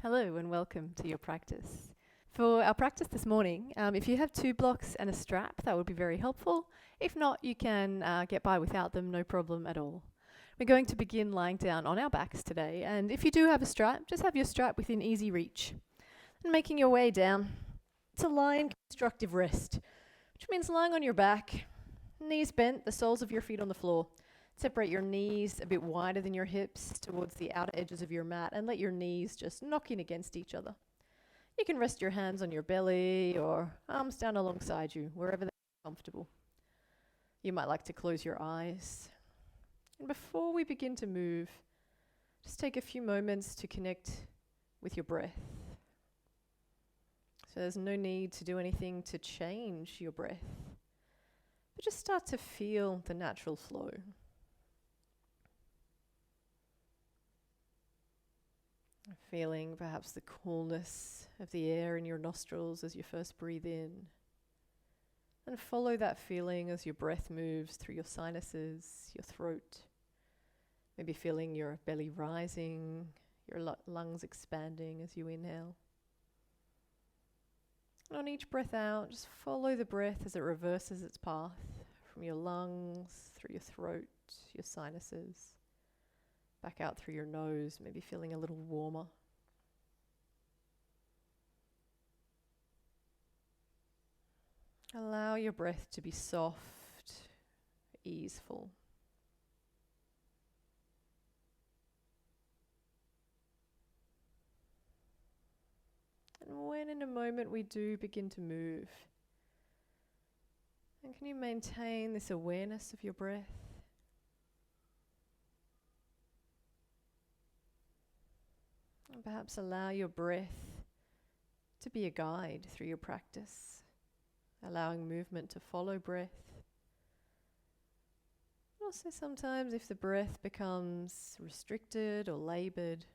Hello and welcome to your practice. For our practice this morning, if you have 2 blocks and a strap, that would be very helpful. If not, you can get by without them, no problem at all. We're going to begin lying down on our backs today, and if you do have a strap, just have your strap within easy reach. And making your way down to lying constructive rest, which means lying on your back, knees bent, the soles of your feet on the floor. Separate your knees a bit wider than your hips towards the outer edges of your mat and let your knees just knock in against each other. You can rest your hands on your belly or arms down alongside you, wherever they're comfortable. You might like to close your eyes. And before we begin to move, just take a few moments to connect with your breath. So there's no need to do anything to change your breath, but just start to feel the natural flow. Feeling perhaps the coolness of the air in your nostrils as you first breathe in. And follow that feeling as your breath moves through your sinuses, your throat. Maybe feeling your belly rising, your lungs expanding as you inhale. And on each breath out, just follow the breath as it reverses its path from your lungs, through your throat, your sinuses. Back out through your nose, maybe feeling a little warmer. Allow your breath to be soft, easeful. And when in a moment we do begin to move, and can you maintain this awareness of your breath? And perhaps allow your breath to be a guide through your practice, allowing movement to follow breath. Also sometimes if the breath becomes restricted or laboured,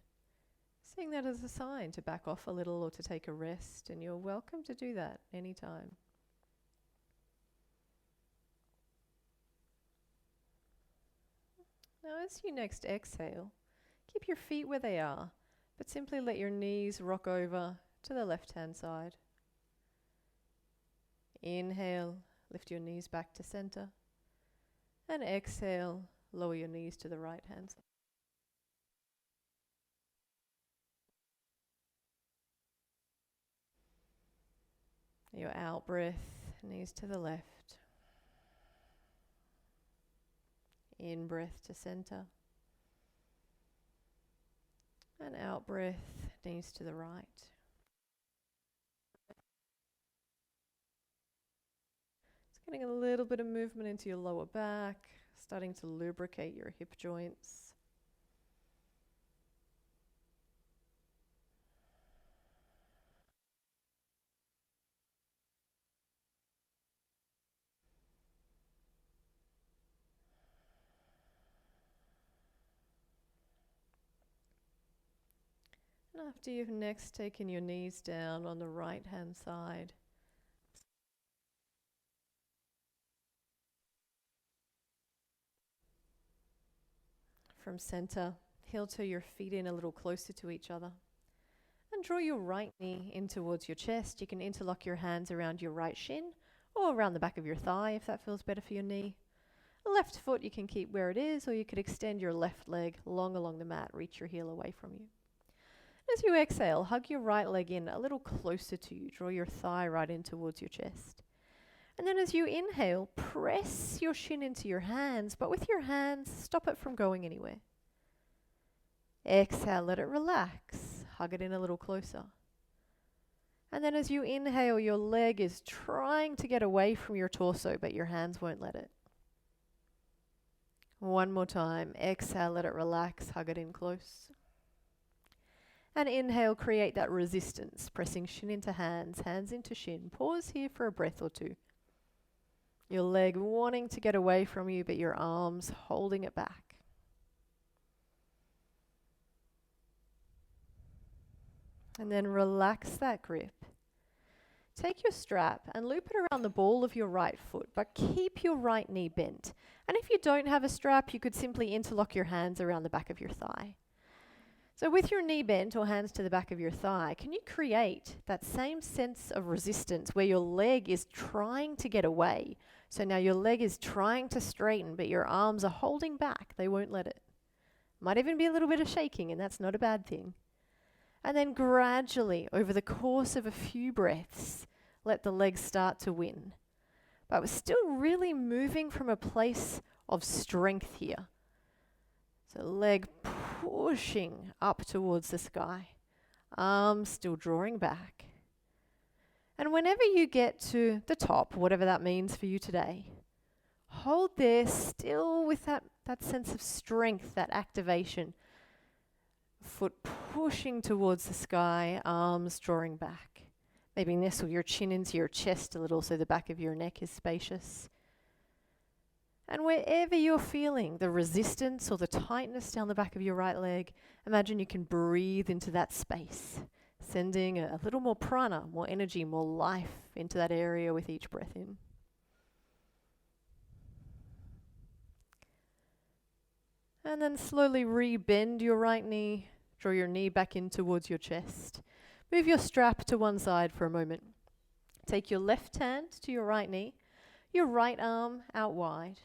seeing that as a sign to back off a little or to take a rest, and you're welcome to do that anytime. Now as you next exhale, keep your feet where they are, but simply let your knees rock over to the left-hand side. Inhale, lift your knees back to center. And exhale, lower your knees to the right-hand side. Your out breath, knees to the left. In breath to center. And out breath, knees to the right. Just getting a little bit of movement into your lower back, starting to lubricate your hip joints. And after you've next taken your knees down on the right-hand side, from center, heel toe your feet in a little closer to each other. And draw your right knee in towards your chest. You can interlock your hands around your right shin or around the back of your thigh if that feels better for your knee. Left foot you can keep where it is, or you could extend your left leg long along the mat, reach your heel away from you. As you exhale, hug your right leg in a little closer to you. Draw your thigh right in towards your chest. And then as you inhale, press your shin into your hands, but with your hands, stop it from going anywhere. Exhale, let it relax. Hug it in a little closer. And then as you inhale, your leg is trying to get away from your torso, but your hands won't let it. One more time. Exhale, let it relax. Hug it in close. And inhale, create that resistance, pressing shin into hands, hands into shin. Pause here for a breath or two. Your leg wanting to get away from you, but your arms holding it back. And then relax that grip. Take your strap and loop it around the ball of your right foot, but keep your right knee bent. And if you don't have a strap, you could simply interlock your hands around the back of your thigh. So with your knee bent or hands to the back of your thigh, can you create that same sense of resistance where your leg is trying to get away? So now your leg is trying to straighten, but your arms are holding back. They won't let it. Might even be a little bit of shaking, and that's not a bad thing. And then gradually, over the course of a few breaths, let the legs start to win. But we're still really moving from a place of strength here. So leg pushing up towards the sky. Arms still drawing back. And whenever you get to the top, whatever that means for you today, hold there still with that sense of strength, that activation. Foot pushing towards the sky, arms drawing back. Maybe nestle your chin into your chest a little so the back of your neck is spacious. And wherever you're feeling the resistance or the tightness down the back of your right leg, imagine you can breathe into that space, sending a little more prana, more energy, more life into that area with each breath in. And then slowly re-bend your right knee, draw your knee back in towards your chest. Move your strap to one side for a moment. Take your left hand to your right knee, your right arm out wide.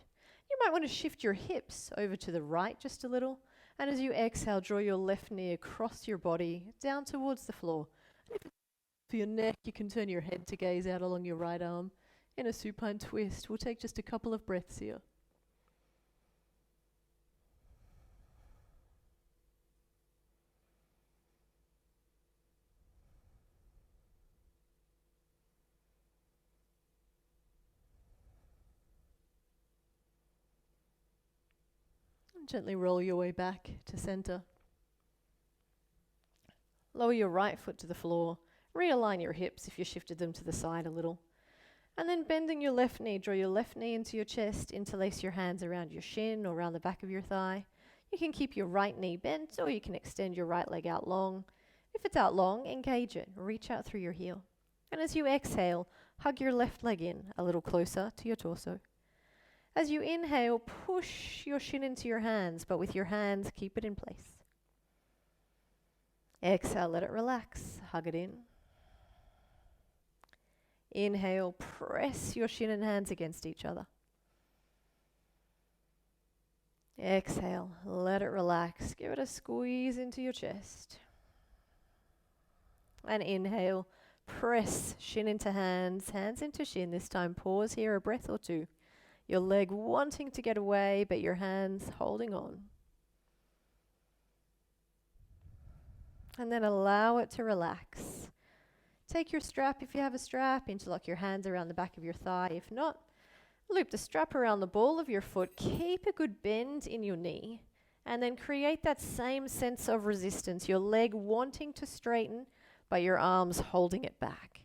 You might want to shift your hips over to the right just a little. And as you exhale, draw your left knee across your body, down towards the floor. For your neck, you can turn your head to gaze out along your right arm in a supine twist. We'll take just a couple of breaths here. Gently roll your way back to center. Lower your right foot to the floor. Realign your hips if you shifted them to the side a little. And then bending your left knee, draw your left knee into your chest, interlace your hands around your shin or around the back of your thigh. You can keep your right knee bent or you can extend your right leg out long. If it's out long, engage it. Reach out through your heel. And as you exhale, hug your left leg in a little closer to your torso. As you inhale, push your shin into your hands, but with your hands, keep it in place. Exhale, let it relax. Hug it in. Inhale, press your shin and hands against each other. Exhale, let it relax. Give it a squeeze into your chest. And inhale, press shin into hands, hands into shin. This time, pause here a breath or two. Your leg wanting to get away, but your hands holding on. And then allow it to relax. Take your strap, if you have a strap, interlock your hands around the back of your thigh. If not, loop the strap around the ball of your foot. Keep a good bend in your knee. And then create that same sense of resistance. Your leg wanting to straighten, but your arms holding it back.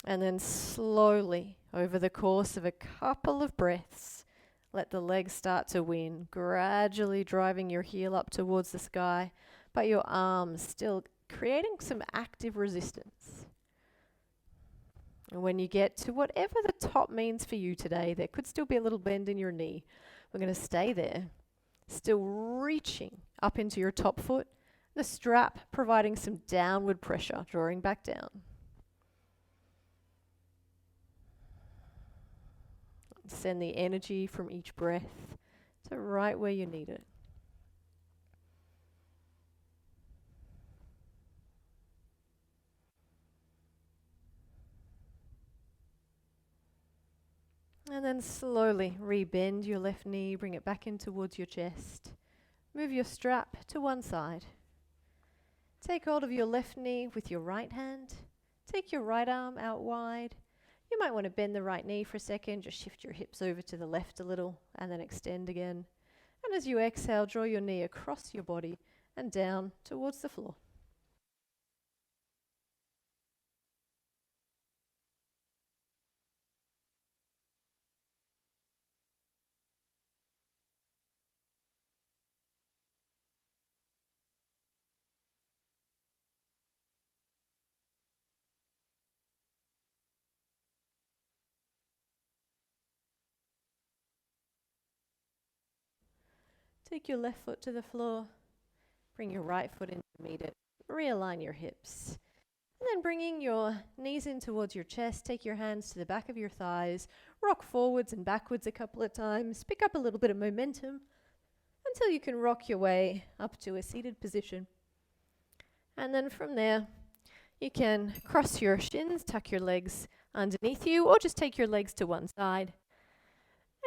And then slowly, over the course of a couple of breaths, let the legs start to win, gradually driving your heel up towards the sky, but your arms still creating some active resistance. And when you get to whatever the top means for you today, there could still be a little bend in your knee. We're going to stay there, still reaching up into your top foot, the strap providing some downward pressure, drawing back down. Send the energy from each breath to right where you need it. And then slowly re-bend your left knee, bring it back in towards your chest. Move your strap to one side. Take hold of your left knee with your right hand. Take your right arm out wide. You might want to bend the right knee for a second, just shift your hips over to the left a little, and then extend again. And as you exhale, draw your knee across your body and down towards the floor. Take your left foot to the floor. Bring your right foot in to meet it. Realign your hips. And then bringing your knees in towards your chest, take your hands to the back of your thighs, rock forwards and backwards a couple of times, pick up a little bit of momentum until you can rock your way up to a seated position. And then from there, you can cross your shins, tuck your legs underneath you, or just take your legs to one side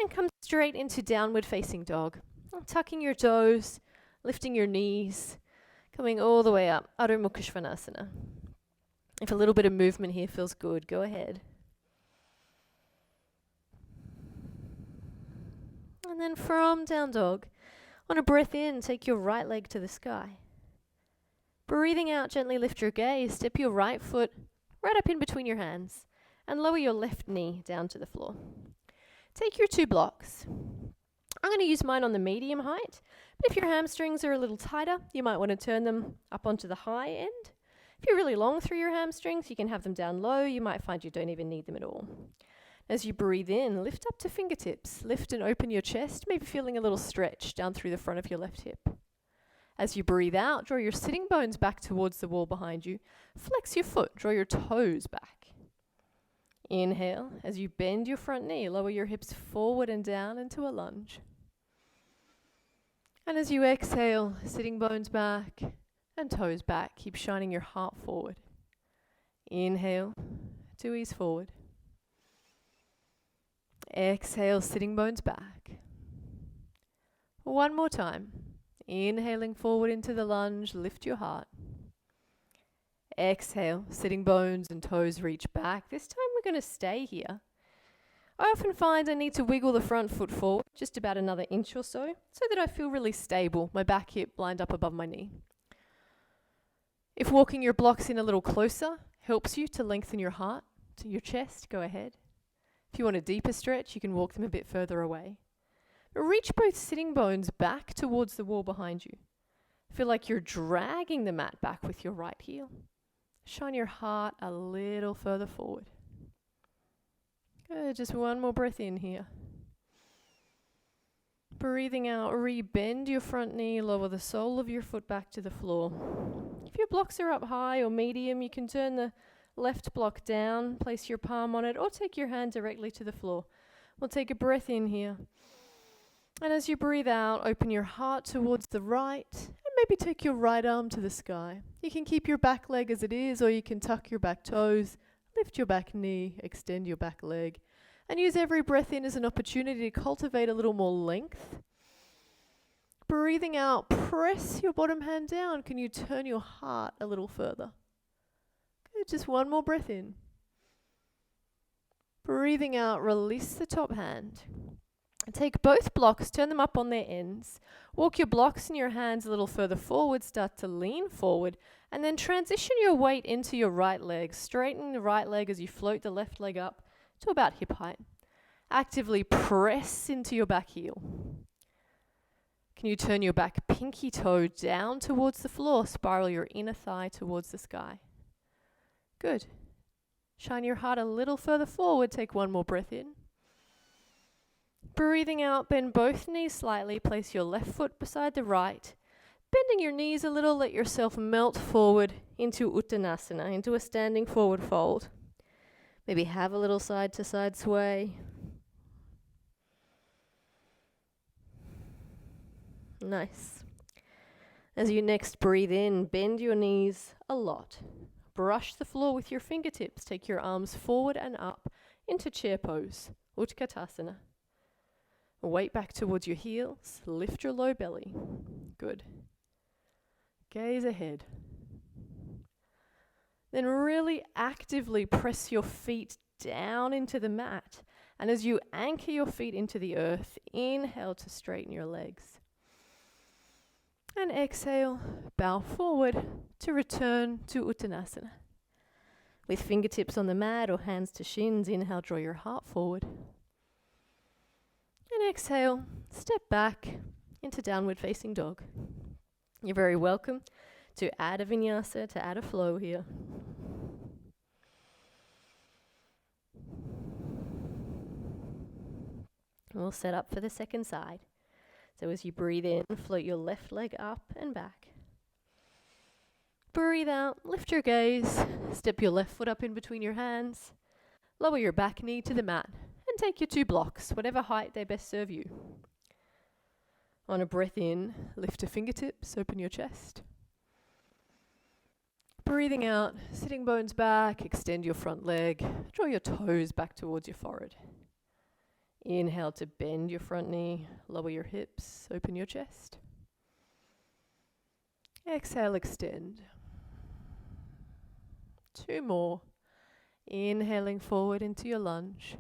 and come straight into downward facing dog. Tucking your toes, lifting your knees, coming all the way up, Adho Mukha Svanasana. If a little bit of movement here feels good, go ahead. And then from down dog, on a breath in, take your right leg to the sky. Breathing out, gently lift your gaze, step your right foot right up in between your hands, and lower your left knee down to the floor. Take your 2 blocks. I'm going to use mine on the medium height, but if your hamstrings are a little tighter, you might want to turn them up onto the high end. If you're really long through your hamstrings, you can have them down low. You might find you don't even need them at all. As you breathe in, lift up to fingertips. Lift and open your chest, maybe feeling a little stretch down through the front of your left hip. As you breathe out, draw your sitting bones back towards the wall behind you. Flex your foot, draw your toes back. Inhale, as you bend your front knee, lower your hips forward and down into a lunge. And as you exhale, sitting bones back and toes back, keep shining your heart forward. Inhale to ease forward. Exhale, sitting bones back. One more time. Inhaling forward into the lunge, lift your heart. Exhale, sitting bones and toes reach back. This time we're going to stay here. I often find I need to wiggle the front foot forward just about another inch or so that I feel really stable, my back hip lined up above my knee. If walking your blocks in a little closer helps you to lengthen your heart to your chest, go ahead. If you want a deeper stretch, you can walk them a bit further away. Reach both sitting bones back towards the wall behind you. Feel like you're dragging the mat back with your right heel. Shine your heart a little further forward. Good, just one more breath in here. Breathing out, rebend your front knee, lower the sole of your foot back to the floor. If your blocks are up high or medium, you can turn the left block down, place your palm on it, or take your hand directly to the floor. We'll take a breath in here. And as you breathe out, open your heart towards the right, and maybe take your right arm to the sky. You can keep your back leg as it is, or you can tuck your back toes, lift your back knee, extend your back leg, and use every breath in as an opportunity to cultivate a little more length. Breathing out, press your bottom hand down. Can you turn your heart a little further? Good, just one more breath in. Breathing out, release the top hand. Take both blocks, turn them up on their ends. Walk your blocks and your hands a little further forward, start to lean forward, and then transition your weight into your right leg. Straighten the right leg as you float the left leg up to about hip height. Actively press into your back heel. Can you turn your back pinky toe down towards the floor? Spiral your inner thigh towards the sky. Good. Shine your heart a little further forward. Take one more breath in. Breathing out, bend both knees slightly. Place your left foot beside the right. Bending your knees a little, let yourself melt forward into Uttanasana, into a standing forward fold. Maybe have a little side to side sway. Nice. As you next breathe in, bend your knees a lot. Brush the floor with your fingertips. Take your arms forward and up into chair pose, Utkatasana. Weight back towards your heels. Lift your low belly. Good. Gaze ahead. Then really actively press your feet down into the mat. And as you anchor your feet into the earth, inhale to straighten your legs. And exhale, bow forward to return to Uttanasana. With fingertips on the mat or hands to shins, inhale, draw your heart forward. And exhale, step back into downward facing dog. You're very welcome to add a vinyasa, to add a flow here. We'll set up for the second side. So as you breathe in, float your left leg up and back. Breathe out, lift your gaze, step your left foot up in between your hands, lower your back knee to the mat, and take your 2 blocks, whatever height they best serve you. On a breath in, lift your fingertips, open your chest. Breathing out, sitting bones back, extend your front leg, draw your toes back towards your forehead. Inhale to bend your front knee, lower your hips, open your chest. Exhale, extend. 2 more. Inhaling forward into your lunge.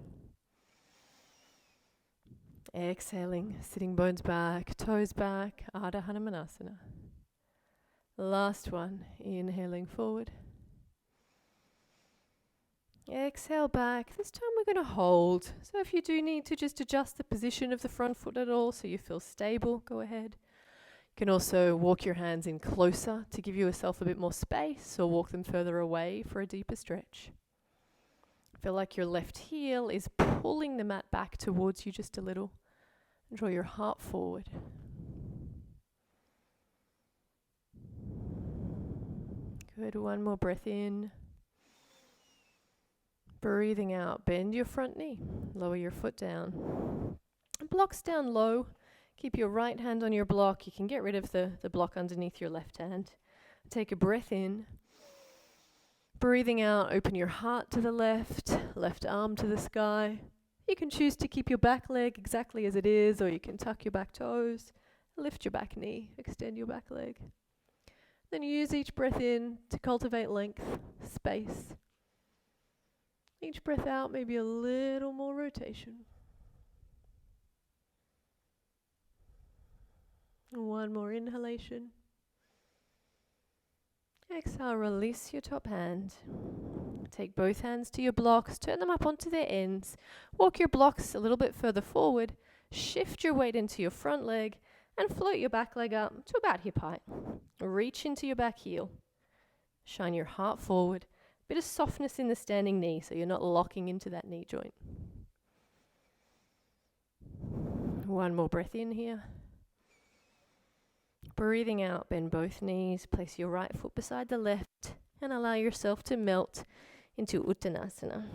Exhaling, sitting bones back, toes back, Ardha Hanumanasana. Last one, inhaling forward. Exhale back. This time we're going to hold. So if you do need to just adjust the position of the front foot at all so you feel stable, go ahead. You can also walk your hands in closer to give yourself a bit more space, or walk them further away for a deeper stretch. Feel like your left heel is pulling the mat back towards you just a little. And draw your heart forward. Good, 1 more breath in. Breathing out, bend your front knee, lower your foot down. Blocks down low. Keep your right hand on your block. You can get rid of the block underneath your left hand. Take a breath in. Breathing out, open your heart to the left arm to the sky. You can choose to keep your back leg exactly as it is, or you can tuck your back toes, lift your back knee, extend your back leg. Then use each breath in to cultivate length, space. Each breath out, maybe a little more rotation. 1 more inhalation. Exhale, release your top hand. Take both hands to your blocks, turn them up onto their ends. Walk your blocks a little bit further forward. Shift your weight into your front leg and float your back leg up to about hip height. Reach into your back heel. Shine your heart forward. Bit of softness in the standing knee so you're not locking into that knee joint. 1 more breath in here. Breathing out, bend both knees, place your right foot beside the left, and allow yourself to melt into Uttanasana.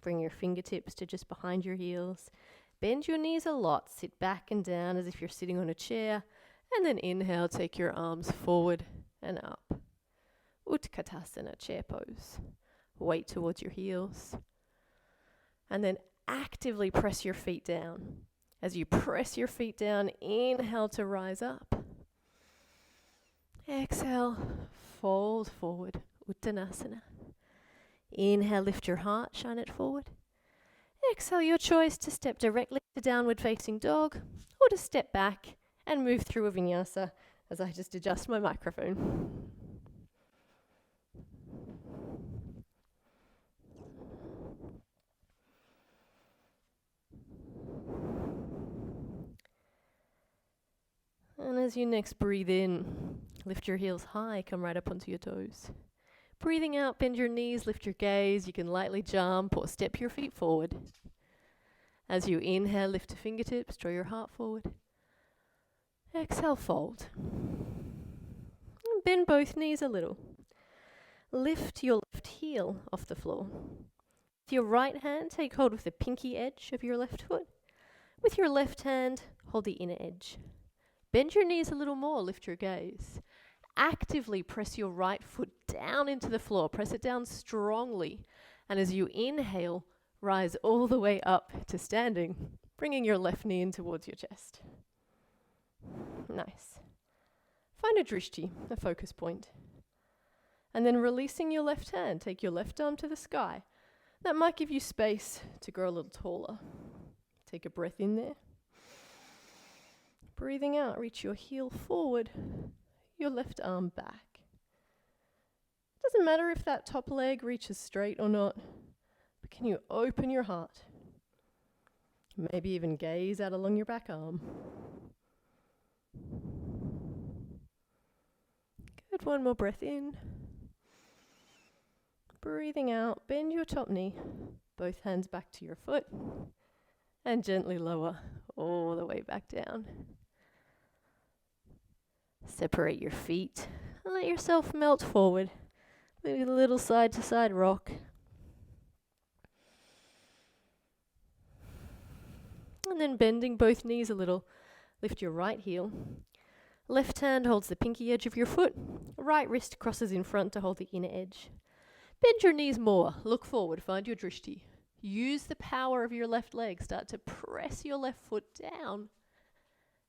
Bring your fingertips to just behind your heels. Bend your knees a lot, sit back and down as if you're sitting on a chair, and then inhale, take your arms forward and up. Utkatasana, chair pose. Weight towards your heels. And then actively press your feet down. As you press your feet down, inhale to rise up. Exhale, fold forward, Uttanasana. Inhale, lift your heart, shine it forward. Exhale, your choice to step directly to downward facing dog, or to step back and move through a vinyasa as I just adjust my microphone. And as you next breathe in, lift your heels high, come right up onto your toes. Breathing out, bend your knees, lift your gaze. You can lightly jump or step your feet forward. As you inhale, lift the fingertips, draw your heart forward. Exhale, fold. And bend both knees a little. Lift your left heel off the floor. With your right hand, take hold of the pinky edge of your left foot. With your left hand, hold the inner edge. Bend your knees a little more, lift your gaze. Actively press your right foot down into the floor. Press it down strongly. And as you inhale, rise all the way up to standing, bringing your left knee in towards your chest. Nice. Find a drishti, a focus point. And then releasing your left hand, take your left arm to the sky. That might give you space to grow a little taller. Take a breath in there. Breathing out, reach your heel forward, your left arm back. Doesn't matter if that top leg reaches straight or not, but can you open your heart? Maybe even gaze out along your back arm. Good, 1 more breath in. Breathing out, bend your top knee, both hands back to your foot, and gently lower all the way back down. Separate your feet and let yourself melt forward. Maybe a little side to side rock. And then bending both knees a little, lift your right heel. Left hand holds the pinky edge of your foot. Right wrist crosses in front to hold the inner edge. Bend your knees more. Look forward. Find your drishti. Use the power of your left leg. Start to press your left foot down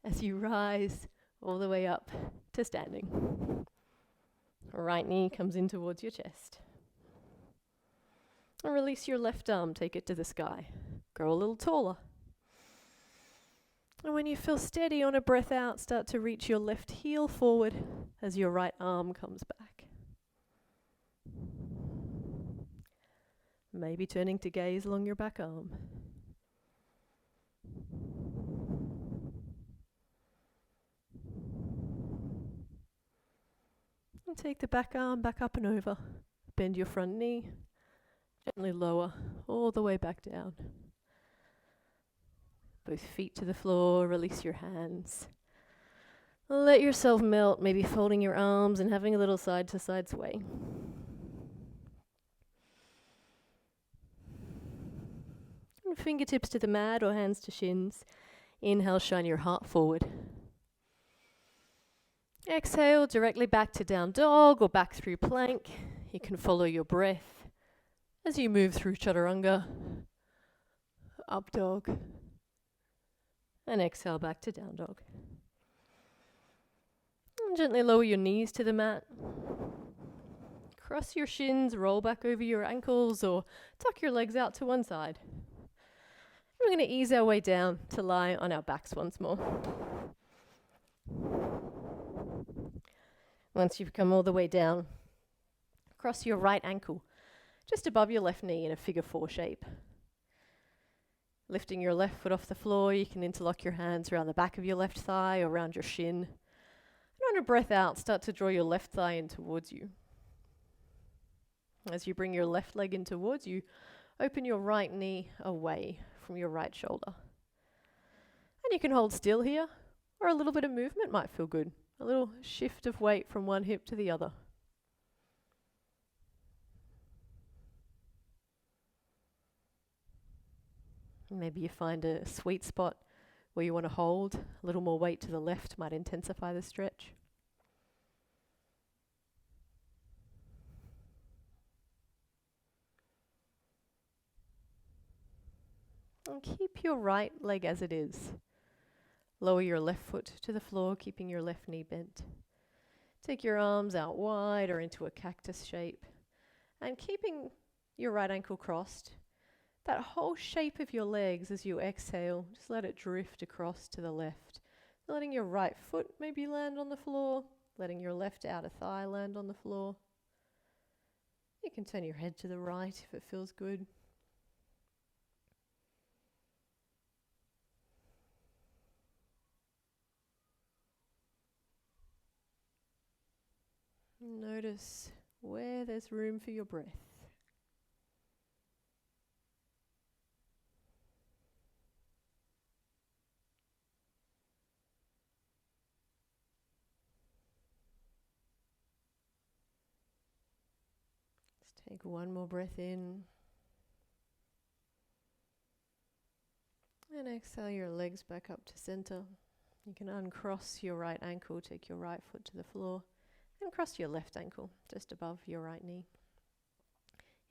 as you rise all the way up to standing. Right knee comes in towards your chest. And release your left arm. Take it to the sky. Grow a little taller. And when you feel steady on a breath out, start to reach your left heel forward as your right arm comes back. Maybe turning to gaze along your back arm. And take the back arm back up and over. Bend your front knee. Gently lower all the way back down. Both feet to the floor, release your hands. Let yourself melt, maybe folding your arms and having a little side to side sway. And fingertips to the mat or hands to shins. Inhale, shine your heart forward. Exhale, directly back to down dog or back through plank. You can follow your breath as you move through chaturanga, up dog, and exhale back to down dog. And gently lower your knees to the mat. Cross your shins, roll back over your ankles or tuck your legs out to one side. We're going to ease our way down to lie on our backs once more. Once you've come all the way down, cross your right ankle just above your left knee in a figure 4 shape. Lifting your left foot off the floor, you can interlock your hands around the back of your left thigh or around your shin. And on a breath out, start to draw your left thigh in towards you. As you bring your left leg in towards you, open your right knee away from your right shoulder. And you can hold still here, or a little bit of movement might feel good. A little shift of weight from one hip to the other. Maybe you find a sweet spot where you want to hold. A little more weight to the left might intensify the stretch. And keep your right leg as it is. Lower your left foot to the floor, keeping your left knee bent. Take your arms out wide or into a cactus shape. And keeping your right ankle crossed, that whole shape of your legs as you exhale, just let it drift across to the left. Letting your right foot maybe land on the floor, letting your left outer thigh land on the floor. You can turn your head to the right if it feels good. Notice where there's room for your breath. Just take one more breath in. And exhale your legs back up to center. You can uncross your right ankle, take your right foot to the floor. And cross your left ankle just above your right knee.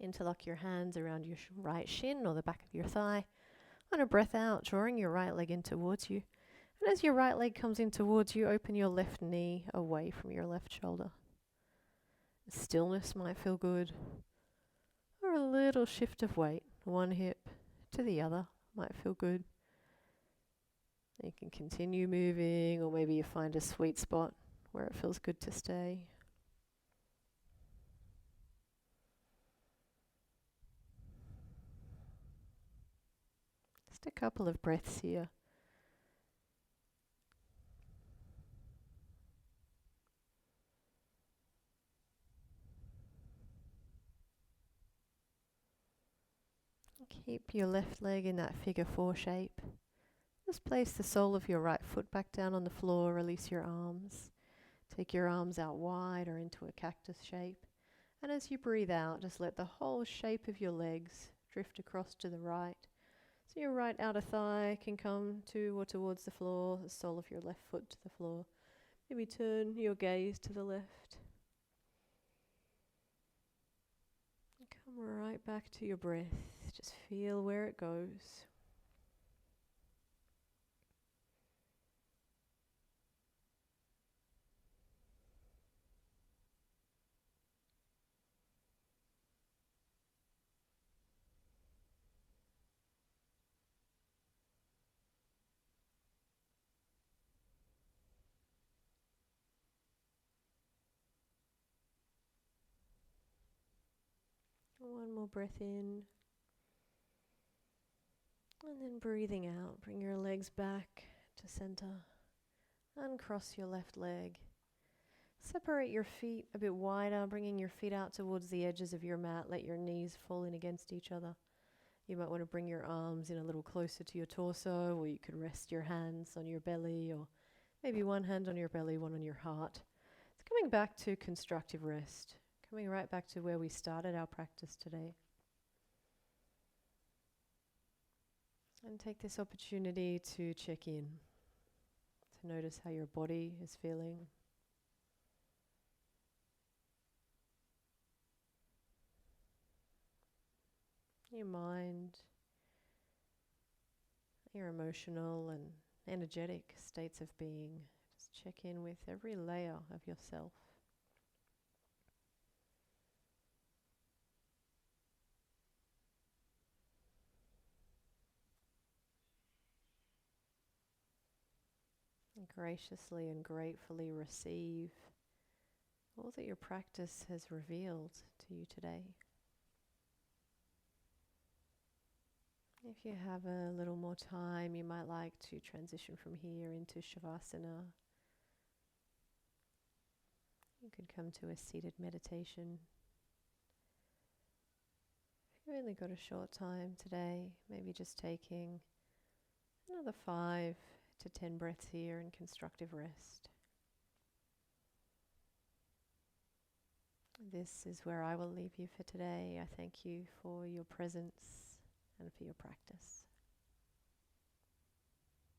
Interlock your hands around your right shin or the back of your thigh. On a breath out, drawing your right leg in towards you. And as your right leg comes in towards you, open your left knee away from your left shoulder. Stillness might feel good. Or a little shift of weight, one hip to the other might feel good. You can continue moving, or maybe you find a sweet spot where it feels good to stay. Just a couple of breaths here. Keep your left leg in that figure 4 shape. Just place the sole of your right foot back down on the floor, release your arms. Take your arms out wide or into a cactus shape. And as you breathe out, just let the whole shape of your legs drift across to the right. So your right outer thigh can come to or towards the floor, the sole of your left foot to the floor. Maybe turn your gaze to the left. And come right back to your breath. Just feel where it goes. One more breath in. And then breathing out, bring your legs back to center. Uncross your left leg. Separate your feet a bit wider, bringing your feet out towards the edges of your mat. Let your knees fall in against each other. You might want to bring your arms in a little closer to your torso, or you could rest your hands on your belly, or maybe one hand on your belly, one on your heart. It's coming back to constructive rest, coming right back to where we started our practice today. And take this opportunity to check in, to notice how your body is feeling. Your mind, your emotional and energetic states of being. Just check in with every layer of yourself. And graciously and gratefully receive all that your practice has revealed to you today. If you have a little more time, you might like to transition from here into Shavasana. You could come to a seated meditation. If you've only got a short time today, maybe just taking another 5 to 10 breaths here in constructive rest. This is where I will leave you for today. I thank you for your presence and for your practice.